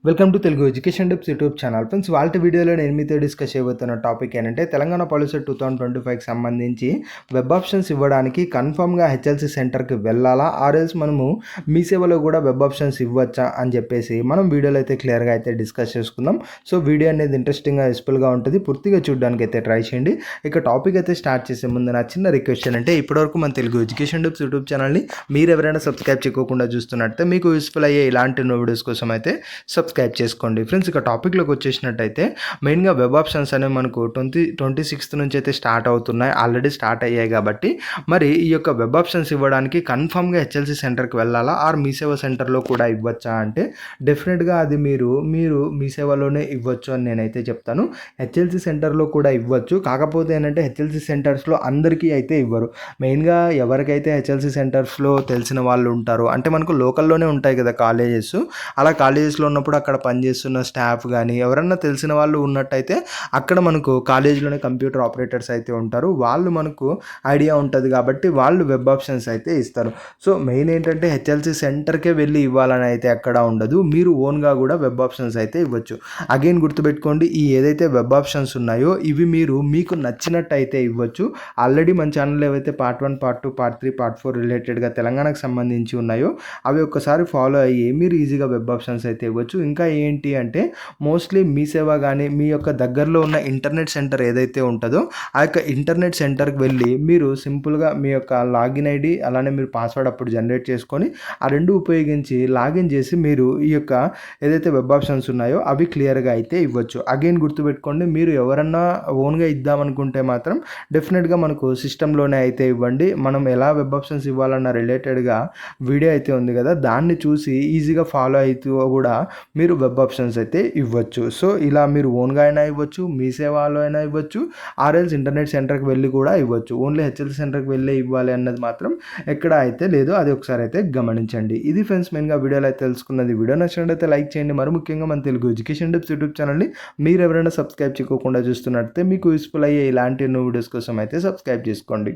Welcome to Telugu education tips YouTube channel. Friends, వాళ్ళ వీడియోలో నేను మీతో డిస్కస్ చేయబోతున్న టాపిక్ ఏంటంటే తెలంగాణ పాలసీ 2025కి సంబంధించి వెబ్ ఆప్షన్స్ ఇవ్వడానికి కన్ఫర్మ్గా హెచ్ఎల్సి సెంటర్కి వెళ్ళాలా, ఆర్ఎల్స్ మనము మీ సేవలో కూడా వెబ్ ఆప్షన్స్ ఇవ్వచ్చా అని చెప్పేసి మనం వీడియోలో అయితే క్లియర్గా అయితే డిస్కస్ చేసుకుందాం. సో వీడియో అనేది ఇంట్రెస్టింగ్గా యూస్ఫుల్గా ఉంటుంది, పూర్తిగా చూడడానికి అయితే ట్రై చేయండి. ఇక టాపిక్ అయితే స్టార్ట్ చేసే ముందు నా చిన్న రిక్వెస్ట్ ఏంటంటే ఇప్పటివరకు మన తెలుగు ఎడ్యుకేషన్ టిప్స్ యూట్యూబ్ ఛానల్ని మీరు ఎవరైనా సబ్స్క్రైబ్ చేయకుండా చూస్తున్నట్టే మీకు యూస్ఫుల్ అయ్యే ఇలాంటి వీడియోస్ కోసం అయితే సబ్స్క్రైబ్ చేసుకోండి. ఫ్రెండ్స్, ఇక టాపిక్లోకి వచ్చేసినట్టయితే మెయిన్గా వెబ్ ఆప్షన్స్ అనేవి మనకు 26th నుంచి అయితే స్టార్ట్ అవుతున్నాయి, ఆల్రెడీ స్టార్ట్ అయ్యాయి. కాబట్టి మరి ఈ యొక్క వెబ్ ఆప్షన్స్ ఇవ్వడానికి కన్ఫర్మ్గా హెచ్ఎల్సి సెంటర్కి వెళ్ళాలా ఆర్ మీ సేవ సెంటర్లో కూడా ఇవ్వచ్చా అంటే డెఫినెట్గా అది మీరు మీ సేవలోనే ఇవ్వచ్చు అని నేనైతే చెప్తాను. హెచ్ఎల్సి సెంటర్లో కూడా ఇవ్వచ్చు, కాకపోతే ఏంటంటే హెచ్ఎల్సి సెంటర్స్లో అందరికీ అయితే ఇవ్వరు. మెయిన్గా ఎవరికైతే హెచ్ఎల్సి సెంటర్స్లో తెలిసిన వాళ్ళు ఉంటారో, అంటే మనకు లోకల్లోనే ఉంటాయి కదా కాలేజెస్, అలా కాలేజెస్లో ఉన్నప్పుడు అక్కడ పనిచేస్తున్న స్టాఫ్ కానీ ఎవరన్నా తెలిసిన వాళ్ళు ఉన్నట్టయితే అక్కడ మనకు కాలేజీలోనే కంప్యూటర్ ఆపరేటర్స్ అయితే ఉంటారు, వాళ్ళు మనకు ఐడియా ఉంటుంది కాబట్టి వాళ్ళు వెబ్ ఆప్షన్స్ అయితే ఇస్తారు. సో మెయిన్ ఏంటంటే హెచ్ఎల్సి సెంటర్కే వెళ్ళి ఇవ్వాలని అయితే ఎక్కడా ఉండదు, మీరు ఓన్గా కూడా వెబ్ ఆప్షన్స్ అయితే ఇవ్వచ్చు. అగైన్ గుర్తుపెట్టుకోండి, ఈ ఏదైతే వెబ్ ఆప్షన్స్ ఉన్నాయో ఇవి మీకు నచ్చినట్టు అయితే ఇవ్వచ్చు. ఆల్రెడీ మన ఛానల్లో ఏవైతే పార్ట్ 1, పార్ట్ 2, పార్ట్ 3, పార్ట్ 4 రిలేటెడ్గా తెలంగాణకు సంబంధించి ఉన్నాయో అవి ఒక్కసారి ఫాలో అయ్యి మీరు ఈజీగా వెబ్ ఆప్షన్స్ అయితే ఇవ్వచ్చు. ఇంకా ఏంటి అంటే మోస్ట్లీ మీ సేవ కానీ మీ యొక్క దగ్గరలో ఉన్న ఇంటర్నెట్ సెంటర్ ఏదైతే ఉంటుందో ఆ యొక్క ఇంటర్నెట్ సెంటర్కి వెళ్ళి మీరు సింపుల్గా మీ యొక్క లాగిన్ ఐడి అలానే మీరు పాస్వర్డ్ అప్పుడు జనరేట్ చేసుకొని ఆ రెండు ఉపయోగించి లాగిన్ చేసి మీరు ఈ యొక్క ఏదైతే వెబ్ ఆప్షన్స్ ఉన్నాయో అవి క్లియర్గా అయితే ఇవ్వచ్చు. అగైన్ గుర్తుపెట్టుకోండి, మీరు ఎవరన్నా ఓన్గా ఇద్దామనుకుంటే మాత్రం డెఫినెట్గా మనకు సిస్టంలోనే అయితే ఇవ్వండి. మనం ఎలా వెబ్ ఆప్షన్స్ ఇవ్వాలన్న రిలేటెడ్గా వీడియో అయితే ఉంది కదా, దాన్ని చూసి ఈజీగా ఫాలో అవుతూ కూడా మీరు వెబ్ ఆప్షన్స్ అయితే ఇవ్వచ్చు. సో ఇలా మీరు ఓన్గా అయినా ఇవ్వచ్చు, మీ సేవలో అయినా ఇవ్వచ్చు, ఆర్ఎల్స్ ఇంటర్నెట్ సెంటర్కి వెళ్ళి కూడా ఇవ్వచ్చు. ఓన్లీ హెచ్ఎల్సి సెంటర్కి వెళ్ళి ఇవ్వాలి అన్నది మాత్రం ఎక్కడ అయితే లేదు, అది ఒకసారి అయితే గమనించండి. ఇది ఫ్రెండ్స్ మెయిన్గా వీడియోలో అయితే తెలుసుకున్నది. వీడియో నచ్చినట్లయితే లైక్ చేయండి. మరి ముఖ్యంగా మన తెలుగు ఎడ్యుకేషన్ టిప్స్ యూట్యూబ్ ఛానల్ని మీరు ఎవరైనా సబ్స్క్రైబ్ చేయకుండా చూస్తున్నట్లయితే మీకు యూస్ఫుల్ అయ్యే ఇలాంటి ఎన్నో వీడియోస్ కోసం అయితే సబ్స్క్రైబ్ చేసుకోండి.